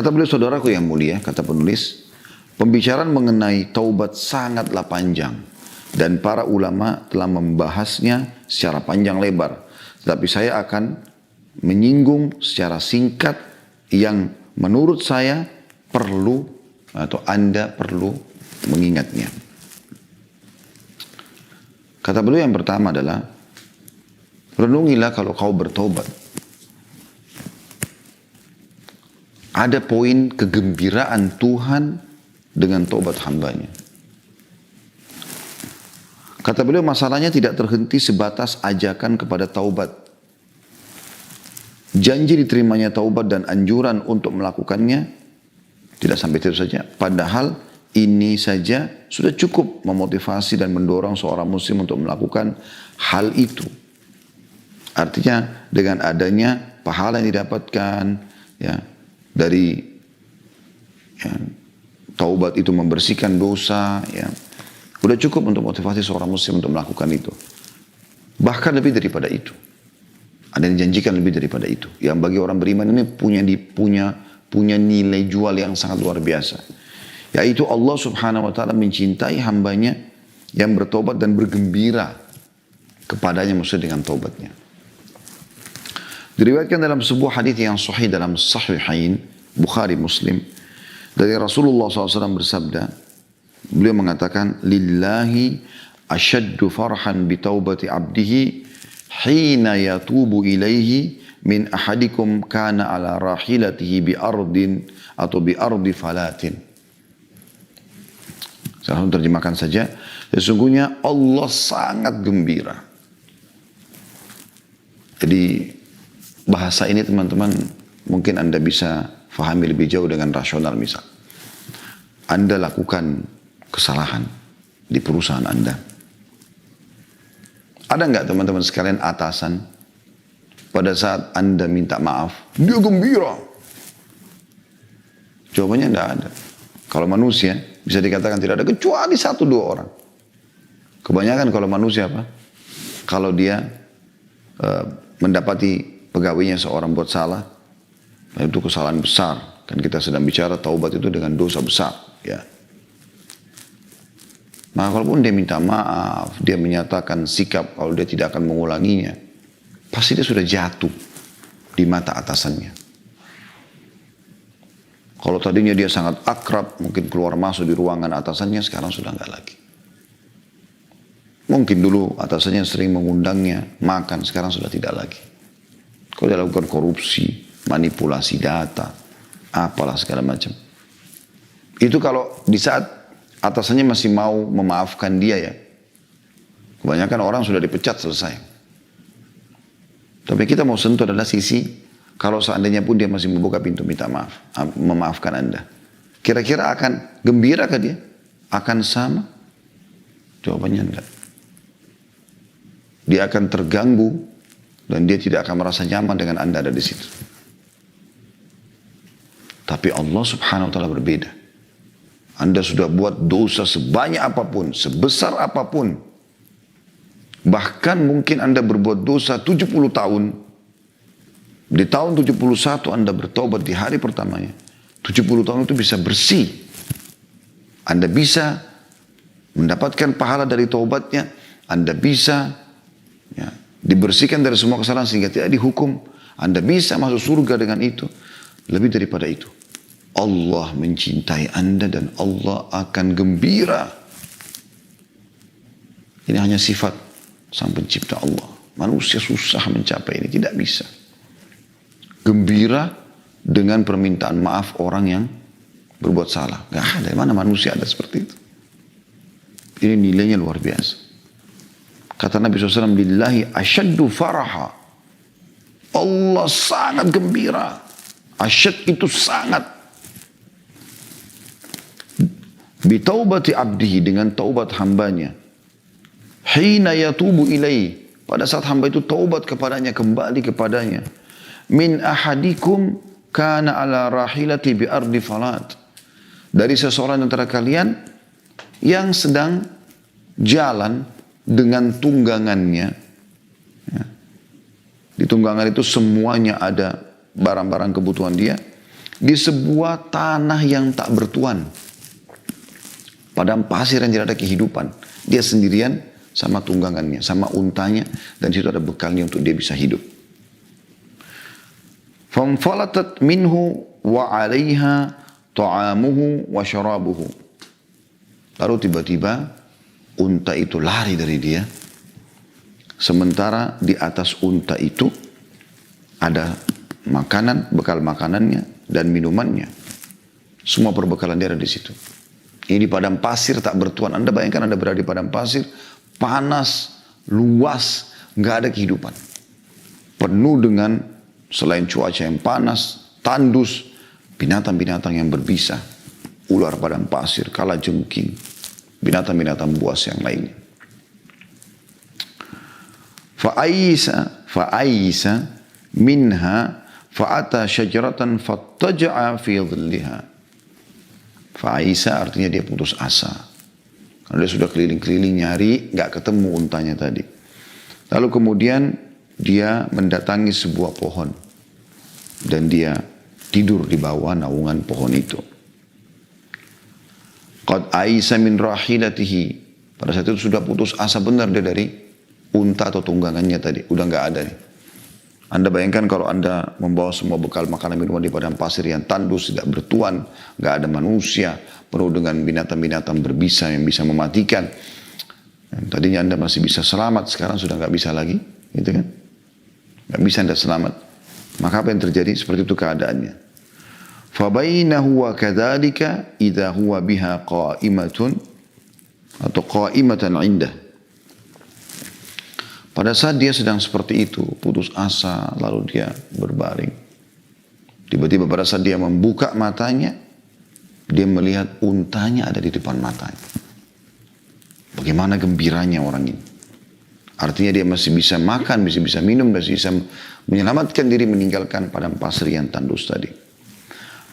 Kata beliau, saudaraku yang mulia, kata penulis, pembicaraan mengenai taubat sangatlah panjang. Dan para ulama telah membahasnya secara panjang lebar. Tapi saya akan menyinggung secara singkat yang menurut saya perlu atau Anda perlu mengingatnya. Kata beliau yang pertama adalah, renungilah kalau kau bertobat. Ada poin kegembiraan Tuhan dengan tobat hambanya. Kata beliau, masalahnya tidak terhenti sebatas ajakan kepada taubat. Janji diterimanya taubat dan anjuran untuk melakukannya tidak sampai itu saja. Padahal ini saja sudah cukup memotivasi dan mendorong seorang muslim untuk melakukan hal itu. Artinya dengan adanya pahala yang didapatkan ya, dari ya, taubat itu membersihkan dosa, ya, udah cukup untuk motivasi seorang muslim untuk melakukan itu. Bahkan lebih daripada itu. Ada yang dijanjikan lebih daripada itu. Yang bagi orang beriman ini punya nilai jual yang sangat luar biasa. Yaitu Allah subhanahu wa ta'ala mencintai hambanya yang bertobat dan bergembira kepadanya maksudnya dengan taubatnya. Diriwayatkan dalam sebuah hadis yang sahih dalam Sahihain Bukhari Muslim dari Rasulullah SAW bersabda, beliau mengatakan, lillahi ashaddu farhan bi taubati abdihi hina yatubu ilaihi min ahadikum kana ala rahilatihi bi ardin atau bi ardi falatin. Saya langsung terjemahkan saja. Sesungguhnya Allah sangat gembira. Jadi bahasa ini teman-teman mungkin Anda bisa fahami lebih jauh dengan rasional. Misal Anda lakukan kesalahan di perusahaan Anda. Ada nggak teman-teman sekalian atasan pada saat Anda minta maaf dia gembira? Jawabannya nggak ada. Kalau manusia bisa dikatakan tidak ada kecuali 1-2 orang. Kebanyakan kalau manusia apa? Kalau dia mendapati pegawainya seorang buat salah, itu kesalahan besar. Kan kita sedang bicara taubat itu dengan dosa besar, ya. Maka kalaupun dia minta maaf, dia menyatakan sikap kalau dia tidak akan mengulanginya, pasti dia sudah jatuh di mata atasannya. Kalau tadinya dia sangat akrab, mungkin keluar masuk di ruangan atasannya, sekarang sudah enggak lagi. Mungkin dulu atasannya sering mengundangnya makan, sekarang sudah tidak lagi. Kalau dia lakukan korupsi, manipulasi data, apalah segala macam. Itu kalau di saat atasannya masih mau memaafkan dia ya. Kebanyakan orang sudah dipecat selesai. Tapi kita mau sentuh adalah sisi kalau seandainya pun dia masih membuka pintu minta maaf, memaafkan Anda. Kira-kira akan gembira ke dia? Akan sama? Jawabannya enggak. Dia akan terganggu dan dia tidak akan merasa nyaman dengan Anda ada di situ. Tapi Allah subhanahu wa ta'ala berbeda. Anda sudah buat dosa sebanyak apapun, sebesar apapun. Bahkan mungkin Anda berbuat dosa 70 tahun. Di tahun 71 Anda bertobat di hari pertamanya. 70 tahun itu bisa bersih. Anda bisa mendapatkan pahala dari taubatnya. Anda bisa ya, dibersihkan dari semua kesalahan sehingga tidak dihukum. Anda bisa masuk surga dengan itu. Lebih daripada itu, Allah mencintai Anda dan Allah akan gembira. Ini hanya sifat sang pencipta Allah. Manusia susah mencapai ini, tidak bisa. Gembira dengan permintaan maaf orang yang berbuat salah. Gak ada, mana manusia ada seperti itu. Ini nilainya luar biasa. Kata Nabi SAW, lillahi asyaddu faraha. Allah sangat gembira. Asyad itu sangat. Bitaubati abdihi, dengan taubat hambanya. Hina yatubu ilaih, pada saat hamba itu taubat kepadanya, kembali kepadanya. Min ahadikum kana ala rahilati bi ardi falat. Dari seseorang antara kalian yang sedang jalan dengan tunggangannya. Ya. Di tunggangan itu semuanya ada barang-barang kebutuhan dia. di sebuah tanah yang tak bertuan. Padang pasir yang tidak ada kehidupan. Dia sendirian sama tunggangannya, sama untanya, dan situ ada bekalnya untuk dia bisa hidup. Famfalatat minhu wa 'alaiha ta'amuhu wa syarabuhu. Lalu tiba-tiba unta itu lari dari dia. Sementara di atas unta itu ada makanan, bekal makanannya dan minumannya. Semua perbekalan dia ada di situ. Ini di padang pasir tak bertuan. Anda bayangkan Anda berada di padang pasir, panas, luas, nggak ada kehidupan. Penuh dengan selain cuaca yang panas, tandus, binatang-binatang yang berbisa. Ular padang pasir, kalajengking, binatang-binatang buas yang lainnya. Fa'aisa minha fa'ata syajaratan fattaja'a fi dhilliha. Fa'aisa artinya dia putus asa. Karena dia sudah keliling-keliling nyari, nggak ketemu untanya tadi. Lalu kemudian dia mendatangi sebuah pohon. Dan dia tidur di bawah naungan pohon itu. Qad aisa min rahilatihi. Pada saat itu sudah putus asa benar dia dari unta atau tunggangannya tadi. Udah nggak ada nih. Anda bayangkan kalau Anda membawa semua bekal makanan minuman di padang pasir yang tandus, tidak bertuan, nggak ada manusia, penuh dengan binatang-binatang berbisa yang bisa mematikan. Dan tadinya Anda masih bisa selamat, sekarang sudah nggak bisa lagi, gitu kan? Nggak bisa Anda selamat. Maka apa yang terjadi? Seperti itu keadaannya. Fabainahu wa kadzalika idza huwa biha qa'imatun atau qa'imatan 'indah. Pada saat dia sedang seperti itu, putus asa, lalu dia berbaring. Tiba-tiba pada saat dia membuka matanya, dia melihat untanya ada di depan matanya. Bagaimana gembiranya orang ini. Artinya dia masih bisa makan, masih bisa minum, masih bisa menyelamatkan diri meninggalkan padang pasir yang tandus tadi.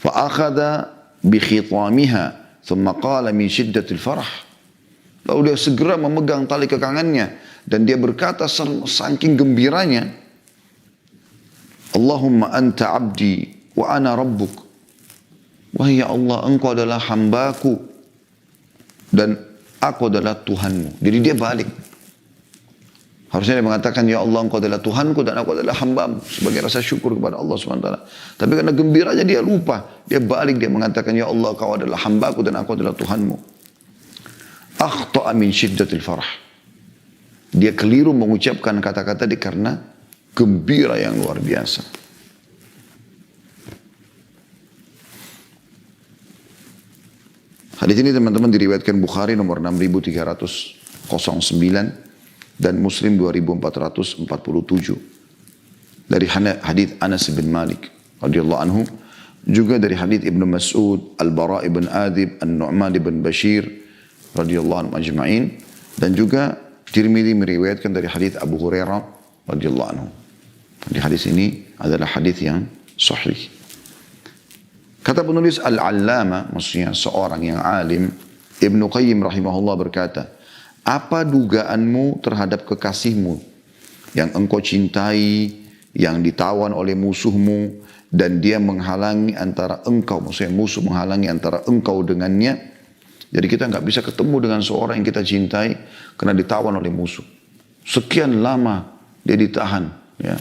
Fa'akhadha bi khitamiha thumma qala min shiddatil farah. Lalu dia segera memegang tali kekangannya dan dia berkata saking gembiranya, Allahumma anta abdi wa ana rabbuk. Wahai ya Allah, engkau adalah hambaku dan aku adalah Tuhanmu. Jadi dia balik. Harusnya dia mengatakan, ya Allah, engkau adalah Tuhanku dan aku adalah hambamu. Sebagai rasa syukur kepada Allah SWT. Tapi karena gembiranya dia lupa. Dia balik, dia mengatakan, ya Allah, kau adalah hambaku dan aku adalah Tuhanmu. Akhta'a min syiddatil farah. Dia keliru mengucapkan kata-kata karena gembira yang luar biasa. Hadis ini teman-teman diriwayatkan Bukhari nomor 6309 dan Muslim 2447 dari hadis Anas bin Malik radhiyallahu anhu, juga dari hadis Ibnu Mas'ud, Al-Bara' ibn Adib, An-Nu'man ibn Bashir radhiyallahu anhu ajma'in, dan juga Tirmidzi meriwayatkan dari hadis Abu Hurairah radhiyallahu anhu. Di hadis ini adalah hadis yang sahih. Kata penulis Al-Allama, maksudnya seorang yang alim, Ibnu Qayyim rahimahullah berkata, apa dugaanmu terhadap kekasihmu yang engkau cintai, yang ditawan oleh musuhmu, dan dia menghalangi antara engkau, maksudnya musuh menghalangi antara engkau dengannya. Jadi kita nggak bisa ketemu dengan seorang yang kita cintai karena ditawan oleh musuh. Sekian lama dia ditahan. Ya.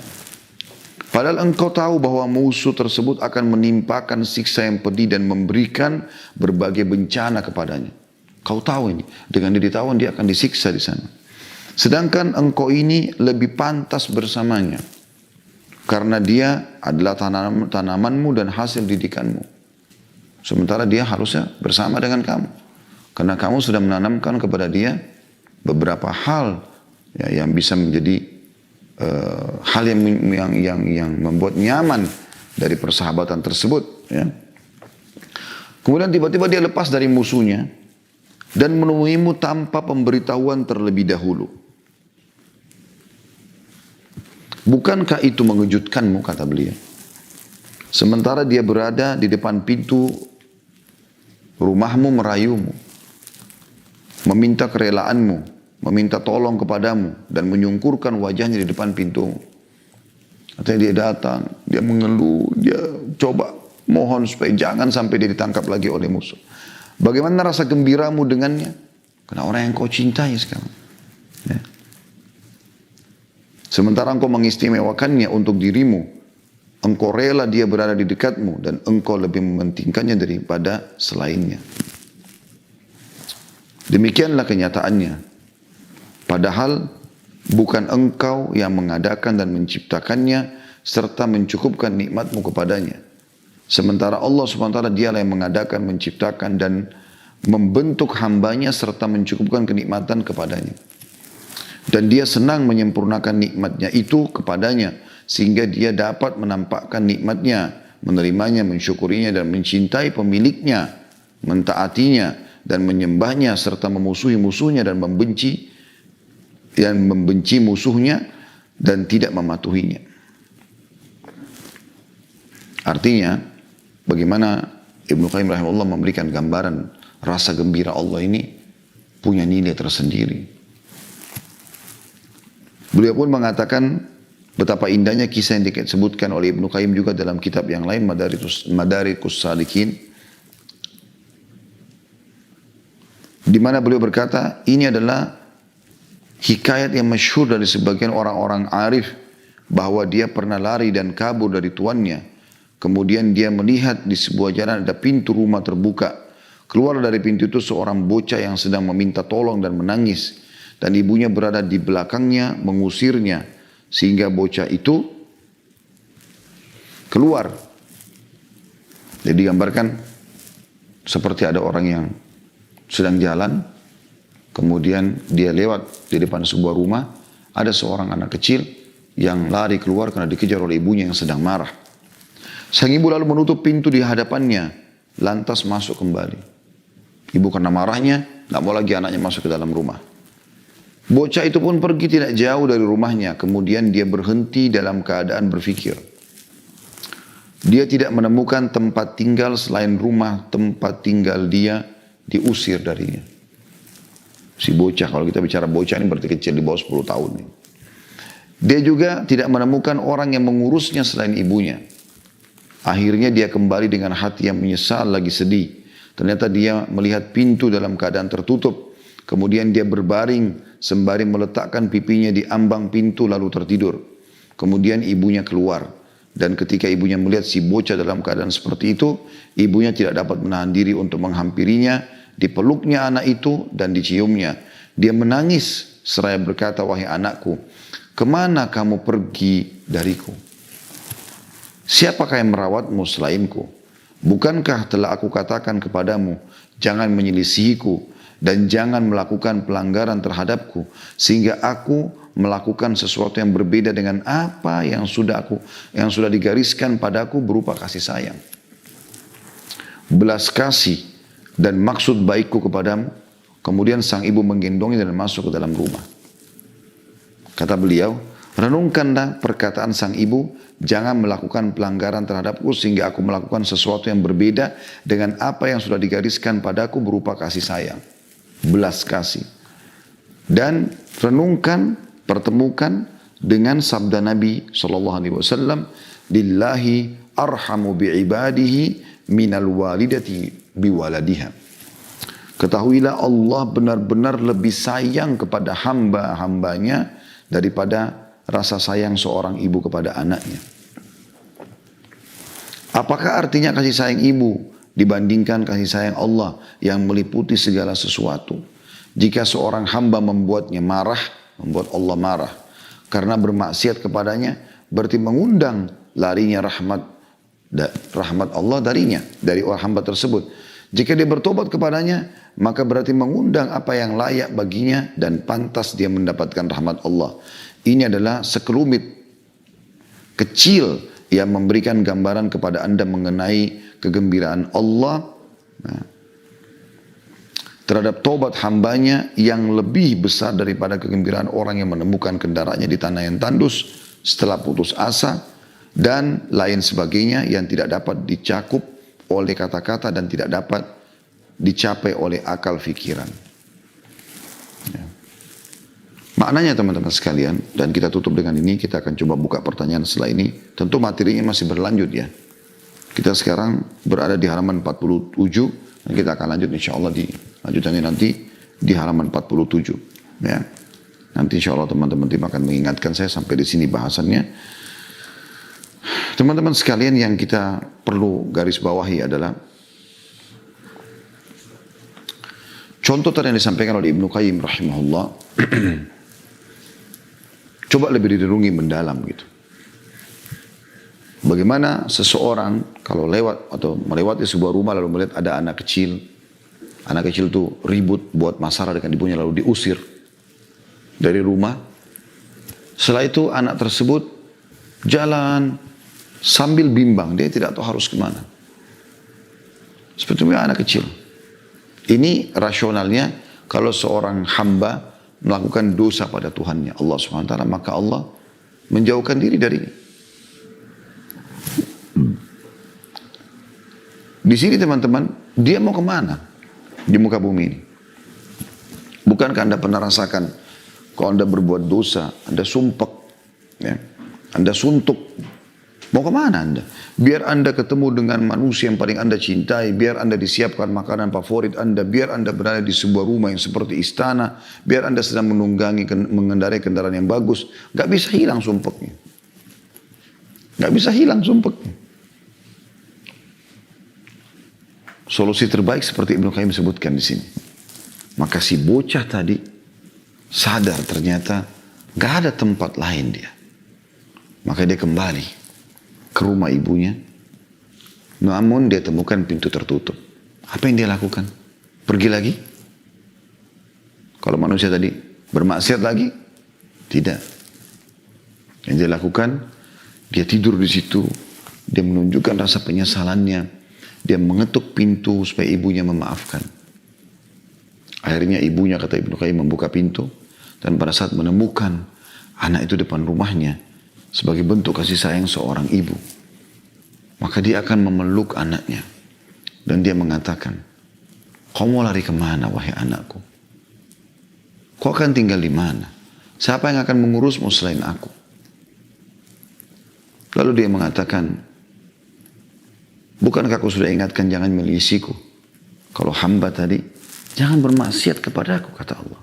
Padahal engkau tahu bahwa musuh tersebut akan menimpakan siksa yang pedih dan memberikan berbagai bencana kepadanya. Kau tahu ini, dengan dia ditawan dia akan disiksa di sana. Sedangkan engkau ini lebih pantas bersamanya. Karena dia adalah tanamanmu dan hasil didikanmu. Sementara dia harusnya bersama dengan kamu. Karena kamu sudah menanamkan kepada dia beberapa hal ya, yang bisa menjadi hal yang membuat nyaman dari persahabatan tersebut. Ya. Kemudian tiba-tiba dia lepas dari musuhnya dan menemuimu tanpa pemberitahuan terlebih dahulu. Bukankah itu mengejutkanmu, kata beliau? Sementara dia berada di depan pintu rumahmu merayumu, meminta kerelaanmu, meminta tolong kepadamu, dan menyungkurkan wajahnya di depan pintumu. Artinya dia datang, dia mengeluh, dia coba Mohon supaya jangan sampai dia ditangkap lagi oleh musuh. Bagaimana rasa gembiramu dengannya? Karena orang yang kau cintai sekarang. Ya. Sementara engkau mengistimewakannya untuk dirimu, engkau rela dia berada di dekatmu, dan engkau lebih mementingkannya daripada selainnya. Demikianlah kenyataannya. Padahal bukan engkau yang mengadakan dan menciptakannya, serta mencukupkan nikmatmu kepadanya. Sementara Allah SWT dialah yang mengadakan, menciptakan dan membentuk hambanya serta mencukupkan kenikmatan kepadanya. Dan dia senang menyempurnakan nikmatnya itu kepadanya sehingga dia dapat menampakkan nikmatnya, menerimanya, mensyukurinya dan mencintai pemiliknya, mentaatinya dan menyembahnya serta memusuhi musuhnya dan membenci musuhnya dan tidak mematuhinya. Artinya, bagaimana Ibnu Qayyim rahimahullah memberikan gambaran rasa gembira Allah ini punya nilai tersendiri. Beliau pun mengatakan betapa indahnya kisah yang disebutkan oleh Ibnu Qayyim juga dalam kitab yang lain, Madarikus Salikin, di mana beliau berkata, ini adalah hikayat yang masyhur dari sebagian orang-orang arif bahwa dia pernah lari dan kabur dari tuannya. Kemudian dia melihat di sebuah jalan ada pintu rumah terbuka. Keluar dari pintu itu seorang bocah yang sedang meminta tolong dan menangis. Dan ibunya berada di belakangnya mengusirnya. Sehingga bocah itu keluar. Jadi digambarkan seperti ada orang yang sedang jalan. Kemudian dia lewat di depan sebuah rumah. Ada seorang anak kecil yang lari keluar karena dikejar oleh ibunya yang sedang marah. Sang ibu lalu menutup pintu di hadapannya, lantas masuk kembali. Ibu karena marahnya, tidak mau lagi anaknya masuk ke dalam rumah. Bocah itu pun pergi tidak jauh dari rumahnya, kemudian dia berhenti dalam keadaan berfikir. Dia tidak menemukan tempat tinggal selain rumah tempat tinggal dia diusir darinya. Si bocah, kalau kita bicara bocah ini berarti kecil di bawah 10 tahun. Dia juga tidak menemukan orang yang mengurusnya selain ibunya. Akhirnya dia kembali dengan hati yang menyesal lagi sedih. Ternyata dia melihat pintu dalam keadaan tertutup. Kemudian dia berbaring sembari meletakkan pipinya di ambang pintu lalu tertidur. Kemudian ibunya keluar. Dan ketika ibunya melihat si bocah dalam keadaan seperti itu, ibunya tidak dapat menahan diri untuk menghampirinya, dipeluknya anak itu dan diciumnya. Dia menangis seraya berkata, wahai anakku, kemana kamu pergi dariku? Siapakah yang merawatmu selainku? Bukankah telah aku katakan kepadamu, jangan menyelisihiku dan jangan melakukan pelanggaran terhadapku, sehingga aku melakukan sesuatu yang berbeda dengan apa yang sudah digariskan padaku berupa kasih sayang, belas kasih dan maksud baikku kepadamu. Kemudian sang ibu menggendongnya dan masuk ke dalam rumah. Kata beliau, renungkanlah perkataan sang ibu, jangan melakukan pelanggaran terhadapku sehingga aku melakukan sesuatu yang berbeda dengan apa yang sudah digariskan padaku berupa kasih sayang, belas kasih. Dan renungkan, pertemukan dengan sabda Nabi SAW, lillahi arhamu bi'ibadihi minal walidati biwaladiha. Ketahuilah Allah benar-benar lebih sayang kepada hamba-hambanya daripada rasa sayang seorang ibu kepada anaknya. Apakah artinya kasih sayang ibu dibandingkan kasih sayang Allah yang meliputi segala sesuatu? Jika seorang hamba membuatnya marah, membuat Allah marah karena bermaksiat kepadanya, berarti mengundang larinya rahmat Allah darinya, dari orang hamba tersebut. Jika dia bertobat kepadanya, maka berarti mengundang apa yang layak baginya dan pantas dia mendapatkan rahmat Allah. Ini adalah sekelumit kecil yang memberikan gambaran kepada Anda mengenai kegembiraan Allah terhadap taubat hambanya yang lebih besar daripada kegembiraan orang yang menemukan kendaraannya di tanah yang tandus setelah putus asa dan lain sebagainya yang tidak dapat dicakup oleh kata-kata dan tidak dapat dicapai oleh akal fikiran. Maknanya teman-teman sekalian, dan kita tutup dengan ini, kita akan coba buka pertanyaan setelah ini. Tentu materinya masih berlanjut ya. Kita sekarang berada di halaman 47, dan kita akan lanjut insya Allah di lanjutannya nanti di halaman 47. Ya. Nanti insya Allah teman-teman tim akan mengingatkan saya sampai di sini bahasannya. Teman-teman sekalian, yang kita perlu garis bawahi adalah contoh tadi yang disampaikan oleh Ibnu Qayyim rahimahullah. Coba lebih direnungi mendalam gitu. Bagaimana seseorang kalau lewat atau melewati sebuah rumah lalu melihat ada anak kecil. Anak kecil itu ribut buat masalah dengan ibunya lalu diusir dari rumah. Setelah itu anak tersebut jalan sambil bimbang. Dia tidak tahu harus kemana. Seperti itu anak kecil. Ini rasionalnya kalau seorang hamba melakukan dosa pada Tuhannya Allah SWT, maka Allah menjauhkan diri darinya. Di sini teman-teman, dia mau kemana di muka bumi ini? Bukankah Anda pernah rasakan kalau Anda berbuat dosa, Anda sumpek, ya? Anda suntuk, mau kemana Anda? Biar Anda ketemu dengan manusia yang paling Anda cintai, biar Anda disiapkan makanan favorit Anda, biar Anda berada di sebuah rumah yang seperti istana, biar Anda sedang mengendarai kendaraan yang bagus, gak bisa hilang sumpeknya. Gak bisa hilang sumpeknya. Solusi terbaik seperti Ibnu Qayyim sebutkan di sini. Maka si bocah tadi sadar ternyata gak ada tempat lain dia. Maka dia kembali ke rumah ibunya. Namun dia temukan pintu tertutup. Apa yang dia lakukan? Pergi lagi? Kalau manusia tadi bermaksiat lagi? Tidak. Yang dia lakukan, dia tidur di situ. Dia menunjukkan rasa penyesalannya. Dia mengetuk pintu supaya ibunya memaafkan. Akhirnya ibunya, kata Ibnu Qayyim, membuka pintu. Dan pada saat menemukan anak itu depan rumahnya, sebagai bentuk kasih sayang seorang ibu, maka dia akan memeluk anaknya. Dan dia mengatakan, "Kau mau lari kemana wahai anakku? Kau akan tinggal di mana? Siapa yang akan mengurusmu selain aku?" Lalu dia mengatakan, "Bukankah aku sudah ingatkan jangan menyelisihiku? Kalau hamba tadi, jangan bermaksiat kepadaku," kata Allah.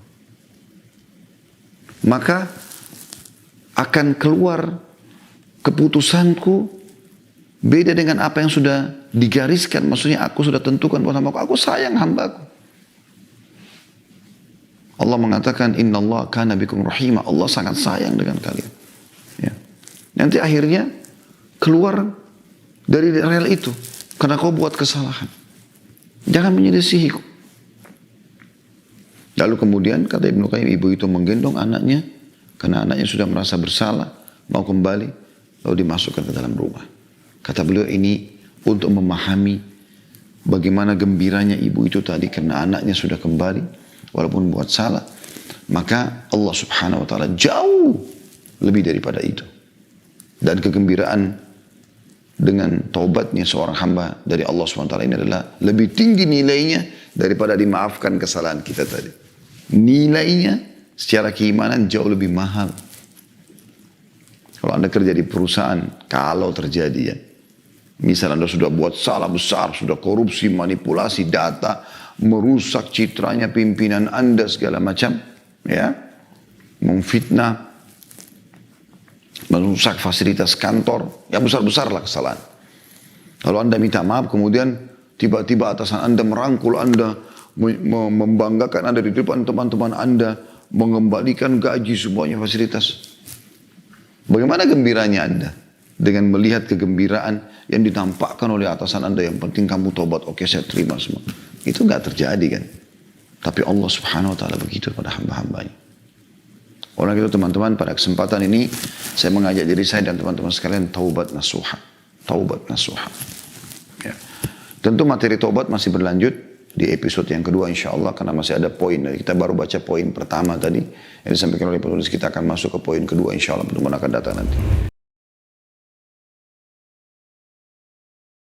Maka akan keluar keputusanku beda dengan apa yang sudah digariskan. Maksudnya aku sudah tentukan buat hambaku. Aku sayang hambaku. Allah mengatakan, "Innallaha kana bikum rahimah." Allah sangat sayang dengan kalian. Ya. Nanti akhirnya keluar dari rel itu karena kau buat kesalahan. Jangan menyelisihiku. Lalu kemudian kata Ibnu Qayyim, ibu itu menggendong anaknya karena anaknya sudah merasa bersalah, mau kembali, lalu dimasukkan ke dalam rumah. Kata beliau, ini untuk memahami bagaimana gembiranya ibu itu tadi karena anaknya sudah kembali walaupun buat salah. Maka Allah Subhanahu wa taala jauh lebih daripada itu. Dan kegembiraan dengan taubatnya seorang hamba dari Allah SWT ini adalah lebih tinggi nilainya daripada dimaafkan kesalahan kita tadi. Nilainya secara keimanan jauh lebih mahal. Kalau Anda kerja di perusahaan, kalau terjadi ya, misal Anda sudah buat salah besar, sudah korupsi, manipulasi data, merusak citranya pimpinan Anda segala macam, ya, memfitnah, merusak fasilitas kantor, ya besar-besarlah kesalahan. Lalu Anda minta maaf, kemudian tiba-tiba atasan Anda merangkul Anda, membanggakan Anda di depan teman-teman Anda, mengembalikan gaji semuanya fasilitas. Bagaimana gembiranya Anda dengan melihat kegembiraan yang ditampakkan oleh atasan Anda, yang penting kamu tobat, oke saya terima semua. Itu nggak terjadi kan. Tapi Allah Subhanahu wa taala begitu pada hamba-hambanya. Oleh itu teman-teman, pada kesempatan ini saya mengajak diri saya dan teman-teman sekalian taubat nasuha. Taubat nasuha. Ya. Tentu materi taubat masih berlanjut di episode yang kedua insya Allah, karena masih ada poin. Kita baru baca poin pertama tadi yang disampaikan oleh penulis, kita akan masuk ke poin kedua insya Allah, pertemuan akan datang nanti.